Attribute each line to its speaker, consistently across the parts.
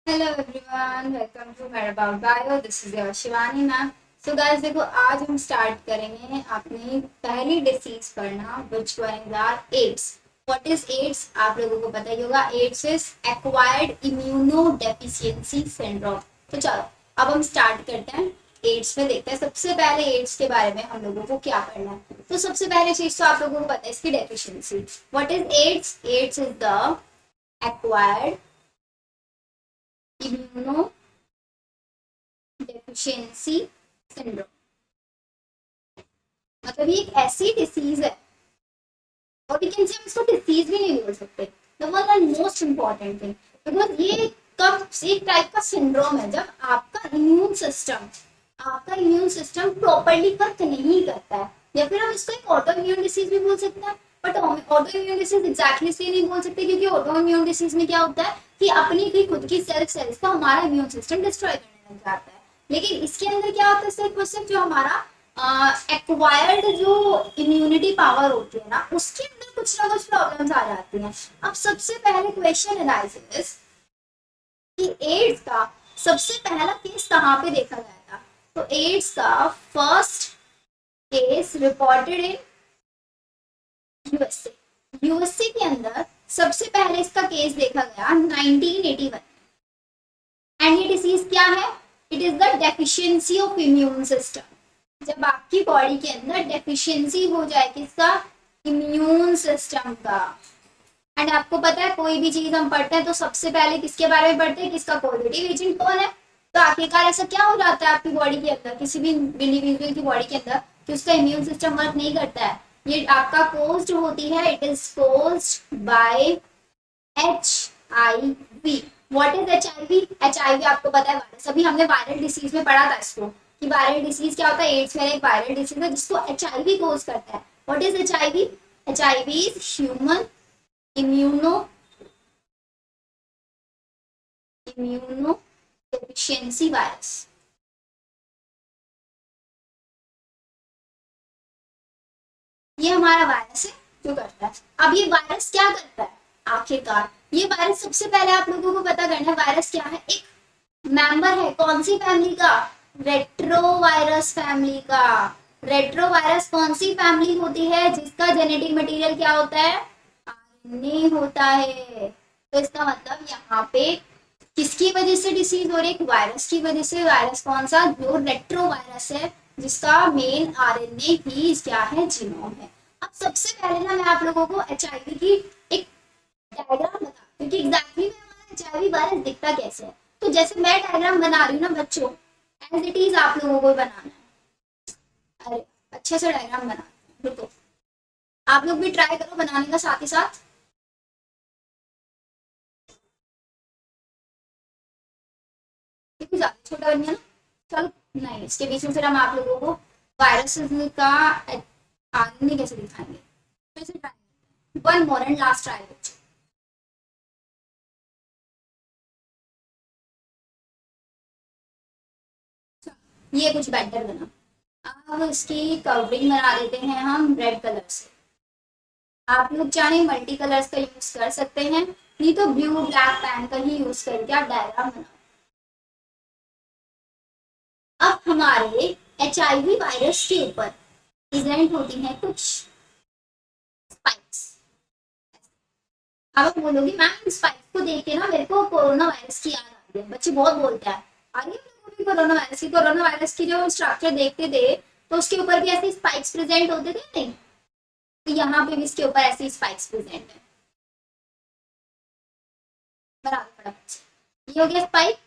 Speaker 1: Hello everyone, welcome to made about bio. This is your Shivani ma'am. So guys, देखो आज हम start करेंगे अपनी पहली डिसीज पढ़ना, which one are AIDS. What is AIDS? आप लोगों को पता ही होगा। AIDS is acquired immunodeficiency syndrome. तो चलो अब हम स्टार्ट करते हैं। एड्स में देखते हैं सबसे पहले एड्स के बारे में हम लोगों को क्या पढ़ना है। तो सबसे पहले चीज तो आप लोगों को पता है इसकी deficiency. What is AIDS? AIDS is the acquired immunodeficiency syndrome. मतलब ये एक ऐसी डिसीज है, और वी कैन से हम इसको डिसीज भी नहीं बोल सकते। The one and most important thing, because ये कब एक टाइप का सिंड्रोम है जब आपका इम्यून सिस्टम प्रॉपरली वर्क नहीं करता है, या फिर हम इसको एक ऑटो इम्यून डिसीज भी बोल सकते हैं। But auto immune disease exactly इसलिए नहीं बोल सकते क्योंकि ऑटो इम्यून डिसीज में क्या होता है कि अपनी ही खुद की सेल्स को हमारा इम्यून सिस्टम डिस्ट्रॉय करने लग जाता है। लेकिन इसके अंदर क्या होता है, सिर्फ और सिर्फ जो हमारा एक्वायर्ड जो इम्यूनिटी पावर होती है ना, उसके अंदर कुछ ना कुछ प्रॉब्लम्स आ जाती हैं। अब सबसे पहले क्वेश्चन एनालिसिस कि एड्स का सबसे पहला केस कहाँ पे देखा गया था। तो एड्स का first case reported in USA. USA के अंदर सबसे पहले इसका केस देखा गया 1981। एंड ये डिसीज क्या है? It is the deficiency of immune system. जब आपकी बॉडी के अंदर डेफिशिएंसी हो जाए किसका? इम्यून सिस्टम का। एंड आपको पता है कोई भी चीज हम पढ़ते हैं तो सबसे पहले किसके बारे में पढ़ते हैं, किसका पॉजिटिव एजेंट कौन है। तो आखिरकार ऐसा क्या हो जाता है आपकी बॉडी के अंदर, किसी भी इंडिविजुअल की बॉडी के अंदर, कि उसका इम्यून सिस्टम वर्क नहीं करता है। ये आपका कोज्ड होती है, it is caused by HIV। What is HIV? HIV आपको पता है वायरस। अभी हमने वायरल डिसीज में पढ़ा था इसको कि वायरल डिसीज क्या होता है। एड्स में एक वायरल डिसीज है जिसको HIV कोज करता है। What is HIV? HIV is human immuno immuno deficiency virus. ये हमारा वायरस है जो करता है। अब ये वायरस क्या करता है आखिरकार? ये वायरस सबसे पहले आप लोगों को पता करना है वायरस क्या है। एक मेंबर है कौन सी फैमिली का? रेट्रोवायरस फैमिली का। रेट्रोवायरस कौन सी फैमिली होती है जिसका जेनेटिक मटेरियल क्या होता है? आरएनए होता है। तो इसका मतलब यहाँ पे किसकी वजह से डिसीज हो रही है? वायरस की वजह से। वायरस कौन सा? जो रेट्रोवायरस है, जिसका मेन आरएनए ही क्या है? जीनोम है। अब सबसे पहले ना मैं आप लोगों को एचआईवी की एक डायग्राम बता, क्योंकि एग्जैक्टली में हमारा एचआईवी वायरस दिखता कैसे है। तो जैसे मैं डायग्राम बना रही हूँ ना बच्चों, एज इट इज आप लोगों को बनाना है। अरे अच्छे से डायग्राम बना, रुको आप लोग भी ट्राई करो बनाने का साथ ही साथ। क्योंकि ज्यादा छोटा बन गया ना। चलो नहीं, इसके बीच में फिर हम आप लोगों को वायरसेस का आदमी कैसे दिखाएंगे। फिर से try, one more and last try. ये कुछ बेटर बना। अब इसकी कवरिंग बना देते हैं हम रेड कलर से। आप लोग चाहे मल्टी कलर्स का यूज कर सकते हैं, नहीं तो ब्लू ब्लैक पेन का ही यूज करके आप डायग्राम बनाओ। अब हमारे HIV वायरस के ऊपर प्रेजेंट होती हैं कुछ स्पाइक्स। अब आप बोलोगे मैम स्पाइक्स को देख के ना मेरे को कोरोना वायरस की याद आ रही है। बच्चे बहुत बोलते हैं आ रही है भी कोरोना वायरस की। कोरोना वायरस की जो स्ट्रक्चर देखते थे तो उसके ऊपर भी ऐसे स्पाइक्स प्रेजेंट होते थे नहीं? तो यहाँ पे भी इसके ऊपर ऐसी स्पाइक्स प्रेजेंट है। बराबर बराबर। ये हो गया स्पाइक।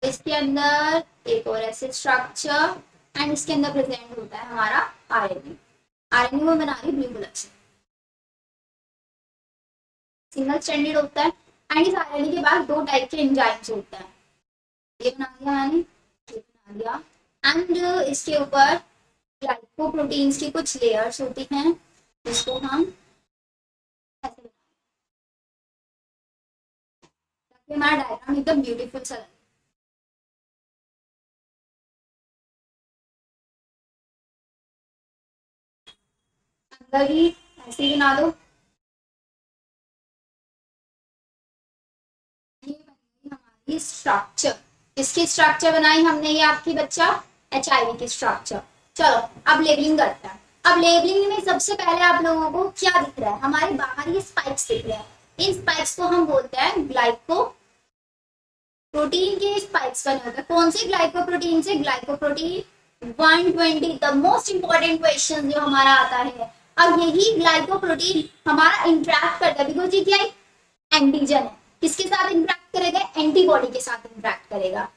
Speaker 1: इसके अंदर एक और ऐसे स्ट्रक्चर, एंड इसके अंदर प्रेजेंट होता है हमारा आरएनए। आरएनए में बना रही ब्लू कलर से, सिंगल स्टैंडर्ड होता है। एंड इस आरएनए के बाद दो टाइप के एंजाइम्स होते हैं। ये बना दिया मैंने, ये बना दिया। एंड इसके ऊपर ग्लाइकोप्रोटीन्स की कुछ लेयर्स होती हैं जिसको हम ऐसे ताकि हमारा डायग्राम एकदम ब्यूटीफुल सा लगे। अंदर भी ऐसे ही बना दो। ये बन गई स्ट्रक्चर, इसकी स्ट्रक्चर बनाई हमने ये आपकी बच्चा HIV की स्ट्रक्चर। चलो अब लेबलिंग करते हैं। अब लेबलिंग में सबसे पहले आप लोगों को क्या दिख रहा है, हमारे बाहर ये स्पाइक्स दिख रहे हैं, इन स्पाइक्स को हम बोलते हैं ग्लाइको प्रोटीन के स्पाइक्स बने होते हैं। कौन से ग्लाइकोप्रोटीन से, glycoprotein 120, the most important question जो हमारा आता है। अब यही ग्लाइकोप्रोटीन हमारा इंटरेक्ट करता है, बिकॉज ये क्या है, एंटीजन है, किसके साथ इंटरेक्ट करेगा, एंटीबॉडी के साथ इंटरेक्ट करेगा।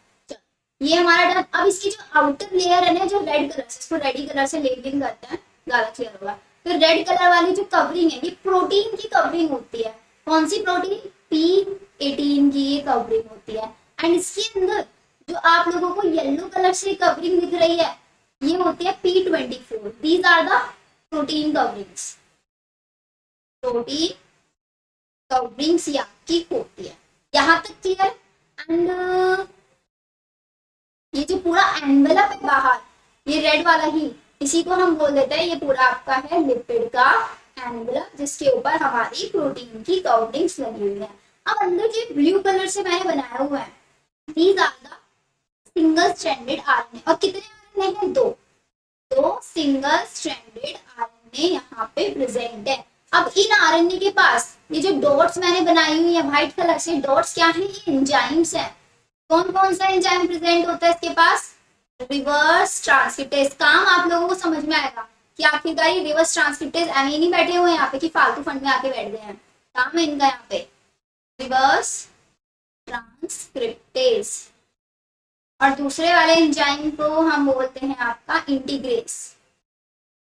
Speaker 1: ये हमारा डन। अब इसकी जो आउटर लेयर है ना, जो रेड कलर से, इसको रेडी कलर से लेबलिंग करते हैं, ज्यादा क्लियर होगा। तो रेड कलर वाली जो कवरिंग है, ये प्रोटीन की कवरिंग होती है। कौन सी प्रोटीन, P18 की ये कवरिंग होती है। एंड इसके अंदर जो आप लोगों को येलो कलर से कवरिंग दिख रही है, ये होती है P24। These are the protein coverings, protein coverings ये आपकी होती है। यहाँ तक क्लियर। एंड ये जो पूरा एनवेलप है बाहर, ये रेड वाला ही, इसी को हम बोल देते हैं, ये पूरा आपका है लिपिड का एनवेलप, जिसके ऊपर हमारी प्रोटीन की कवरिंग्स लगी हुई है। अब अंदर जो ब्लू कलर से मैंने बनाया हुआ है, these are the single stranded RNA। और कितने RNA हैं, दो सिंगल स्ट्रैंडेड RNA यहाँ पे प्रेजेंट है। अब इन RNA के पास ये जो डॉट्स मैंने बनाई हुई है व्हाइट कलर से, डॉट्स क्या है, ये एंजाइम्स हैं। कौन कौन सा एंजाइम प्रेजेंट होता है इसके पास, रिवर्स ट्रांसक्रिप्टेज। काम आप लोगों को समझ में आएगा कि आखिरकार ये रिवर्स ट्रांसक्रिप्टेज एम नहीं बैठे हुए हैं यहाँ पे कि फालतू फंड में आके बैठ गए हैं, काम है इनका यहाँ पे रिवर्स ट्रांसक्रिप्टेज। और दूसरे वाले एंजाइम को हम बोलते हैं आपका इंटीग्रेस।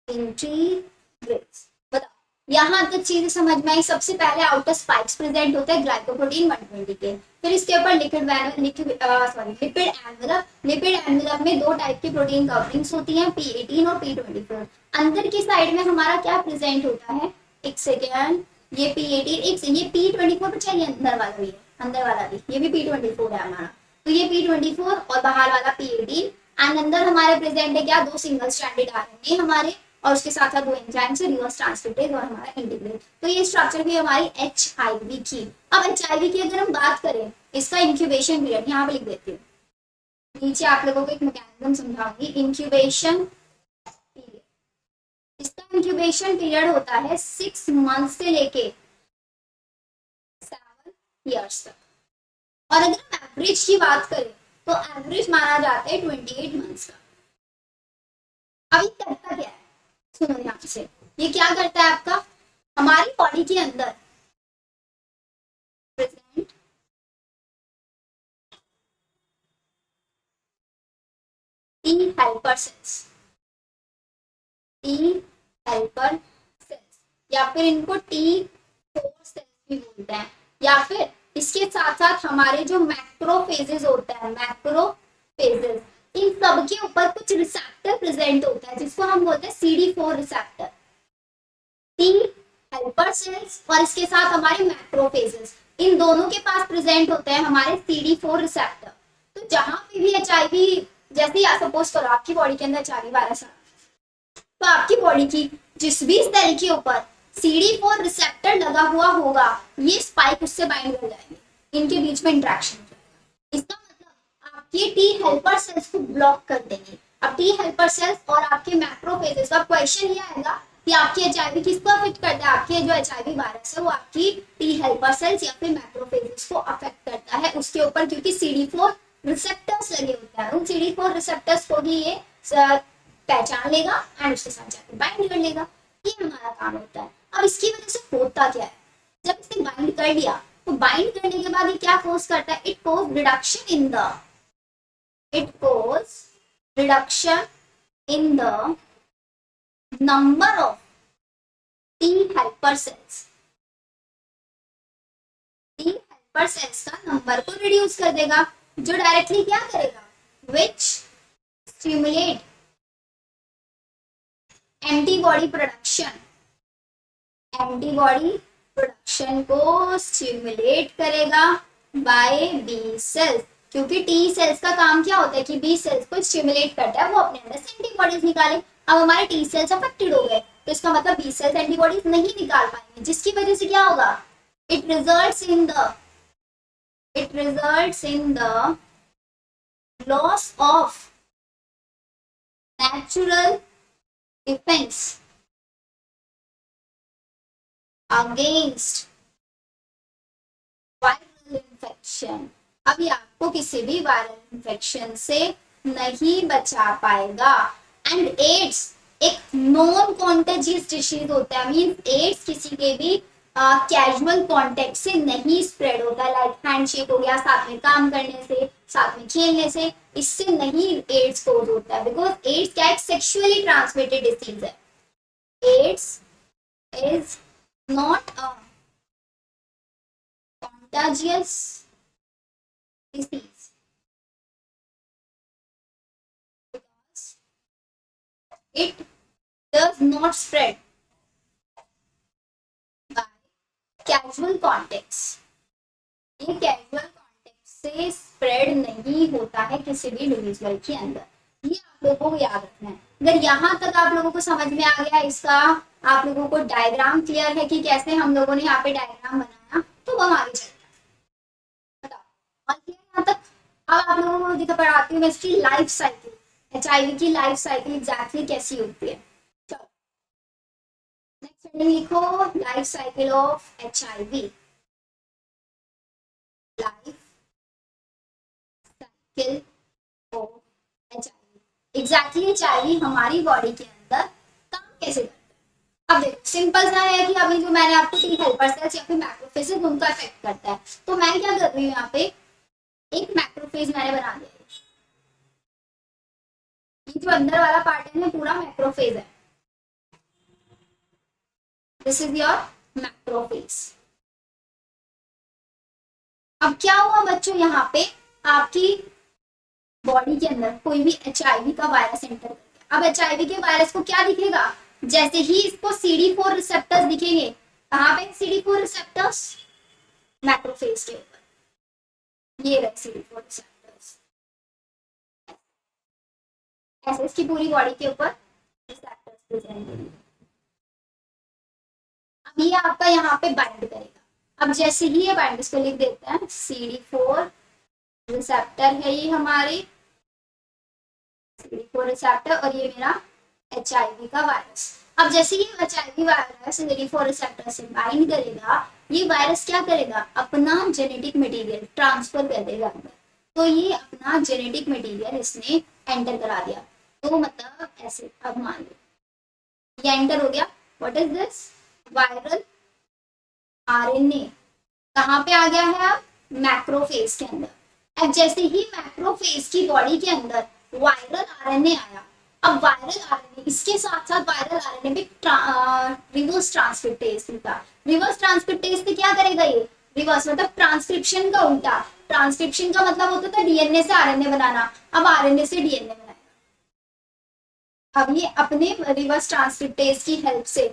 Speaker 1: बताओ यहाँ तक चीजें समझ में आई। सबसे पहले आउटर स्पाइक्स प्रेजेंट होते हैं ग्लाइकोप्रोटीन 120 के, फिर इसके ऊपर लिपिड एनवेलप। लिपिड एनवेलप में दो टाइप की प्रोटीन कवरिंग्स होती हैं, P18 और P24। अंदर की साइड में हमारा क्या प्रेजेंट होता है, एक सेकेंड, ये P18, ये P24 तो चाहिए, अंदर वाला भी है, अंदर वाला भी, ये भी P24 है हमारा। तो ये P24 और बाहर वाला P18। एंड अंदर हमारे प्रेजेंट है क्या, दो सिंगल स्ट्रैंडेड RNA हमारे, और उसके साथ साथ दो एंजाइम्स है, रिवर्स ट्रांसक्रिप्टेज और हमारा इंटीग्रेट। तो ये स्ट्रक्चर भी हमारी HIV की। अब HIV की अगर हम बात करें, इसका इंक्यूबेशन पीरियड यहाँ पे लिख देती हूँ, नीचे आप लोगों को एक मैकेनिज्म समझाऊंगी। इंक्यूबेशन पीरियड, इसका इंक्यूबेशन पीरियड होता है 6 मंथ से लेके 7 ईयर्स तक। और अगर हम एवरेज की बात करें तो एवरेज माना जाता है 28 मंथ्स का। अब ये करता क्या है, सुनो ध्यान से, ये क्या करता है आपका, हमारी बॉडी के अंदर present T helper cells, T helper sales, या फिर इनको T4 सेल्स भी बोलते हैं, या फिर इसके साथ साथ हमारे जो मैक्रोफेजेस होते हैं, मैक्रोफेजेस, इन सब के ऊपर कुछ रिसेप्टर प्रेजेंट होता है, जिसको हम बोलते हैं CD4 receptor. T helper sales और इसके साथ हमारे मैक्रोफेजेस, इन दोनों के पास प्रेजेंट होते हैं हमारे CD4 रिसेप्टर। तो जहां पे भी HIV, जैसे या सपोज करो आपकी बॉडी के अंदर HIV वायरस है, तो आपकी बॉडी की जिस भी सेल के ऊपर CD4 रिसेप्टर लगा हुआ होगा, ये स्पाइक उससे बाइंड कर जाएंगे, इनके बीच में इंटरेक्शन हो जाएगा। इसका मतलब आपके टी हेल्पर सेल्स को ब्लॉक कर देंगे। अब टी हेल्पर सेल्स और आपके मैक्रोफेजेस का क्वेश्चन ये आएगा कि आपकी HIV किसको अफेक्ट करता है, आपके जो HIV वायरस है वो आपकी टी हेल्पर सेल्स या फिर मैक्रोफेजेस को अफेक्ट करता है उसके ऊपर, क्योंकि CD4 रिसेप्टर्स लगे होते हैं। उन CD4 रिसेप्टर्स को भी ये पहचान लेगा एंड उसके साथ जाकर बाइंड कर लेगा। ये हमारा काम होता है। अब इसकी वजह से होता क्या है, जब इसने बाइंड कर लिया तो बाइंड करने के बाद ये क्या कोज करता है, it cause reduction in the number of T helper cells. T helper cells का नंबर को रिड्यूस कर देगा, जो डायरेक्टली क्या करेगा, which stimulate antibody production, antibody production को स्टिमुलेट करेगा बाय बी सेल्स। क्योंकि टी सेल्स का काम क्या होता है कि बी सेल्स को स्टिमुलेट करता है, वो अपने अंदर से एंटीबॉडीज निकाले। अब हमारे टी सेल्स अफेक्टेड हो गए, तो इसका मतलब बी सेल्स एंटीबॉडीज नहीं निकाल पाएंगे, जिसकी वजह से क्या होगा, it results in the It results in the loss of natural defense against viral infection. अभी आपको किसी भी वायरल इन्फेक्शन से नहीं बचा पाएगा। एंड एड्स एक नॉन कॉन्टेजियस डिसीज होता है, मींस एड्स किसी के भी कैजुअल कांटेक्ट से नहीं स्प्रेड होता है, लाइक हैंडशेक हो गया, साथ में काम करने से, साथ में खेलने से, इससे नहीं एड्स कोज होता है। बिकॉज एड्स क्या एक सेक्सुअली ट्रांसमिटेड डिसीज है। AIDS is not a contagious disease because it does not spread by casual contacts। ये कैजुअल कॉन्टेक्ट से स्प्रेड नहीं होता है किसी भी इंडिविजुअल के अंदर। ये आप लोगों को याद रखना है। अगर यहाँ तक आप लोगों को समझ में आ गया, इसका आप लोगों को डायग्राम क्लियर है कि कैसे हम लोगों ने यहाँ पे डायग्राम बनाया, तो हम आगे चलते हैं। बताओ यहाँ तक। अब आप लोगों को दिखा पढ़ाती हूँ मैं इसकी लाइफ साइकिल, एचआईवी की लाइफ साइकिल एग्जैक्टली कैसी होती है। चलो नेक्स्ट हेडिंग लिखो, life cycle of HIV. Life cycle of HIV. Exactly HIV हमारी बॉडी के अंदर काम कैसे करता है। अब देखो सिंपल सा है कि अभी जो मैंने आपको टी हेल्पर सेल्स या फिर मैक्रोफेजेस उनका इफेक्ट करता है। तो मैं क्या कर रही हूँ यहाँ पे, एक मैक्रोफेज मैंने बना दिया। ये जो अंदर वाला पार्ट है ना पूरा मैक्रोफेज है। This is your macrophage. अब क्या हुआ बच्चों, यहाँ पे आपकी बॉडी के अंदर कोई भी एचआईवी का वायरस एंटर कर गया। अब एचआईवी के वायरस को क्या दिखेगा, जैसे ही इसको CD4 रिसेप्टर्स दिखेंगे। कहाँ पे CD4 रिसेप्टर्स, मैक्रोफेज के ऊपर। ये रहे CD4 रिसेप्टर्स, ऐसे इसकी पूरी बॉडी के ऊपर रिसेप्टर्स प्रेजेंट होंगे। अब ये आपका यहाँ पे बाइंड करेगा। अब जैसे ही ये बाइंड, इसको लिख देते हैं CD4 रिसेप्टर है ये हमारे, CD4 रिसेप्टर, और ये मेरा एचआईवी का वायरस। अब जैसे ये एचआईवी वायरस CD4 रिसेप्टर से बाइंड करेगा, ये वायरस क्या करेगा, अपना जेनेटिक मटेरियल ट्रांसफर कर देगा अंदर। तो ये अपना जेनेटिक मटेरियल इसने एंटर करा दिया। तो मतलब ऐसे, अब मान लो ये एंटर हो गया। What is this, viral RNA कहाँ पे आ गया है, अब मैक्रोफेज के अंदर। अब जैसे ही मैक्रोफेज की बॉडी के अंदर वायरल आरएनए आया, अब वायरल आरएनए इसके साथ साथ वायरल आरएनए भी रिवर्स ट्रांसक्रिप्टेज था। रिवर्स ट्रांसक्रिप्टेज से क्या करेगा, ये रिवर्स मतलब ट्रांसक्रिप्शन का उल्टा। ट्रांसक्रिप्शन का मतलब होता था डीएनए से आरएनए बनाना, अब आरएनए से डीएनए बनाएगा। अब ये अपने रिवर्स ट्रांसक्रिप्टेज की हेल्प से,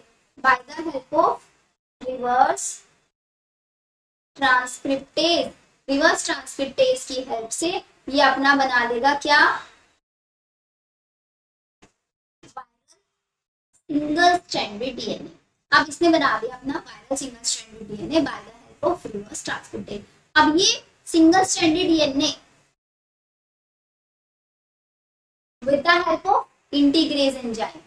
Speaker 1: by the help of reverse transcriptase, reverse transcriptase की हेल्प से ये अपना बना देगा क्या, सिंगल स्ट्रैंडेड डीएनए। अब इसने बना दिया अपना viral single stranded DNA by the help of reverse transcriptase. अब ये single stranded DNA with the help of integrase enzyme,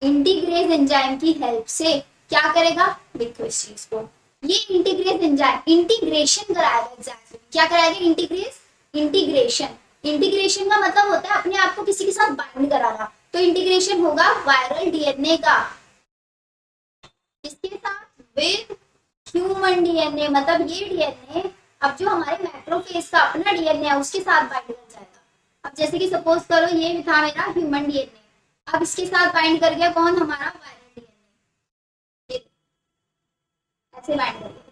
Speaker 1: integrase enzyme की हेल्प से क्या करेगा, देखो इस चीज को, ये इंटीग्रेज एंजाइम इंटीग्रेशन कराएगा। एग्जैक्टली क्या कराएगा, इंटीग्रेज इंटीग्रेशन। इंटीग्रेशन का मतलब होता है अपने आप को किसी के साथ बाइंड कराना। तो इंटीग्रेशन होगा वायरल डीएनए का इसके साथ विद ह्यूमन डीएनए, मतलब ये डीएनए अब जो हमारे मैक्रोफेज का अपना डीएनए है उसके साथ बाइंड कर जाएगा। अब जैसे कि सपोज करो ये था मेरा ह्यूमन डीएनए, अब इसके साथ बाइंड कर गया कौन, हमारा वायरल डीएनए, ऐसे बाइंड कर गया।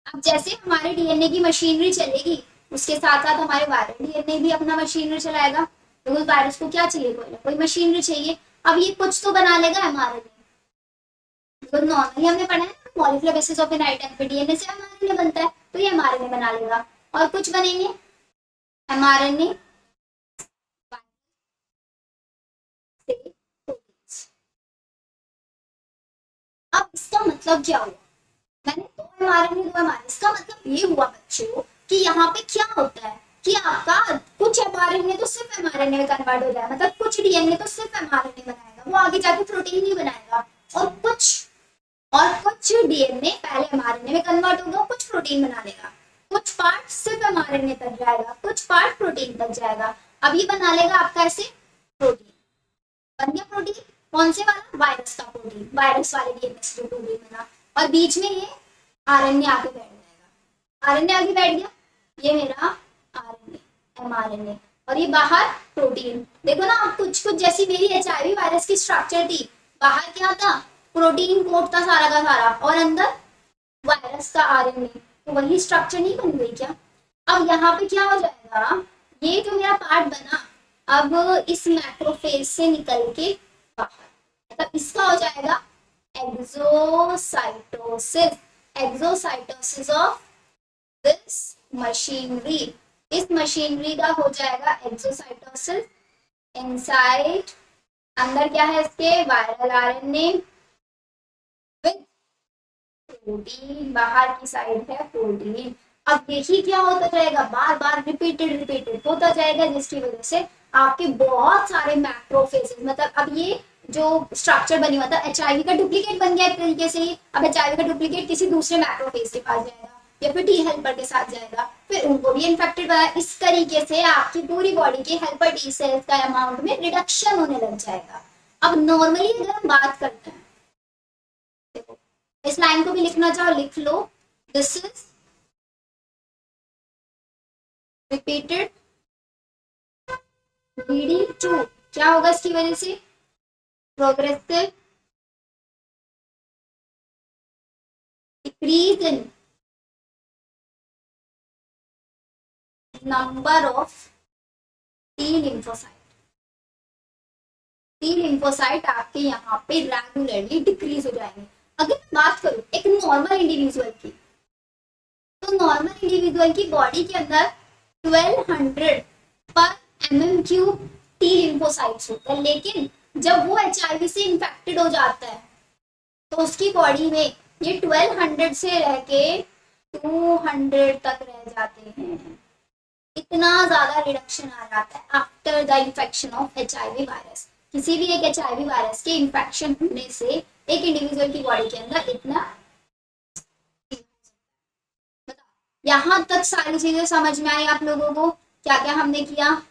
Speaker 1: अब जैसे हमारे डीएनए की मशीनरी चलेगी, उसके साथ साथ हमारे वायरल डीएनए भी अपना मशीनरी चलाएगा। तो उस वायरस को क्या चाहिए, कोई मशीनरी चाहिए। अब ये कुछ तो बना लेगा एमआरएनए, तो नॉर्मली हमने पढ़ा है molecular basis of an item पे डीएनए से एमआरएनए बनता है, तो ये एमआरएनए बना लेगा। और कुछ बनेंगे एमआरएनए, अब इसका मतलब क्या हुआ, मैंने 2 mRNA 2 mRNA। इसका मतलब ये हुआ बच्चों कि यहाँ पे क्या होता है कि आपका कुछ mRNA तो सिर्फ mRNA में कन्वर्ट हो जाए, मतलब कुछ डीएनए तो सिर्फ mRNA बनाएगा, वो आगे जाके प्रोटीन ही बनाएगा, और कुछ डीएनए पहले mRNA में कन्वर्ट होगा, कुछ प्रोटीन बना लेगा, कुछ पार्ट सिर्फ mRNA तक जाएगा, कुछ पार्ट प्रोटीन तक जाएगा। अब ये बना लेगा आपका ऐसे प्रोटीन, बन गया प्रोटीन। कौन से वाला? वायरस का प्रोटीन, वायरस वाले डीएनए से जो प्रोटीन बना, और बीच में ये आरएनए आके बैठ जाएगा। आरएनए आगे बैठ गया, ये मेरा आरएनए एमआरएनए, और ये बाहर प्रोटीन। देखो ना आप, कुछ कुछ जैसी मेरी एचआईवी वायरस की स्ट्रक्चर थी, बाहर क्या था? प्रोटीन कोट था सारा का सारा, और अंदर वायरस का आरएनए, तो वही स्ट्रक्चर नहीं बन गई क्या? अब यहाँ पे क्या हो जाएगा, ये जो मेरा पार्ट बना अब इस मैक्रोफेज से निकल के बाहर, मतलब इसका हो जाएगा exocytosis, exocytosis of this machinery. इस मशीनरी का हो जाएगा एक्सोसाइटोसिस। इनसाइड अंदर क्या है इसके? वायरल आरएनए विद प्रोटीन, बाहर की साइड है प्रोटीन। अब देखिए क्या होता जाएगा, बार बार रिपीटेड होता जाएगा, जिसकी वजह से आपके बहुत सारे मैक्रोफेजेस, मतलब अब ये जो स्ट्रक्चर बनी हुआ था एचआईवी का डुप्लीकेट बन गया एक तरीके से ही। अब एचआईवी का डुप्लीकेट किसी दूसरे मैक्रोफेज के पास जाएगा या फिर टी हेल्पर के साथ जाएगा, फिर उनको भी इन्फेक्टेड बनाया। इस तरीके से आपकी पूरी बॉडी के हेल्पर टी सेल्स का अमाउंट में रिडक्शन होने लग जाएगा। अब नॉर्मली अगर हम बात करते हैं, देखो इस लाइन को भी लिखना चाहो लिख लो, this is repeated leading to, क्या होगा इसकी वजह से? Progressive decrease in number of T lymphocyte. T lymphocyte आपके यहाँ पे रेगुलरली डिक्रीज हो जाएंगे। अगर मैं बात करूं एक नॉर्मल इंडिविजुअल की, तो नॉर्मल इंडिविजुअल की बॉडी के अंदर 1200 पर mm³ टी लिम्फोसाइट्स होता है, लेकिन जब वो एचआईवी से इन्फेक्टेड हो जाता है तो उसकी बॉडी में ये 1200 से रह के 200 तक रह जाते हैं। इतना ज्यादा रिडक्शन आ जाता है after the infection of HIV virus. किसी भी एक एचआईवी वायरस के इन्फेक्शन होने से एक इंडिविजुअल की बॉडी के अंदर इतना। यहाँ तक सारी चीजें समझ में आई आप लोगों को? क्या क्या हमने किया?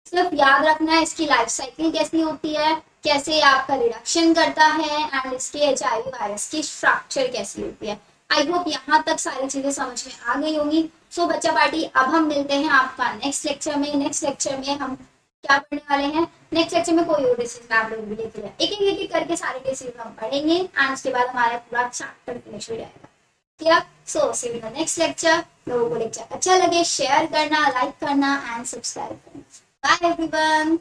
Speaker 1: सिर्फ याद रखना है इसकी लाइफ साइकिल कैसी होती है, कैसे आपका रिडक्शन करता है, एंड इसके एचआईवी वायरस की स्ट्रक्चर कैसी होती है। आई होप यहाँ तक सारी चीजें समझ में आ गई होंगी। सो बच्चा पार्टी, अब हम मिलते हैं आपका नेक्स्ट लेक्चर में। नेक्स्ट लेक्चर में हम क्या पढ़ने वाले हैं? नेक्स्ट लेक्चर में कोई और डिसीज आप लोग भी लेके जाए, एक एक करके सारे डिसीज हम पढ़ेंगे, एंड उसके बाद हमारा पूरा चैप्टर फिनिश हो जाएगा। Clear? So see you in the next lecture. लोगों को लेक्चर अच्छा लगे शेयर करना, लाइक करना एंड सब्सक्राइब करना। Bye everyone.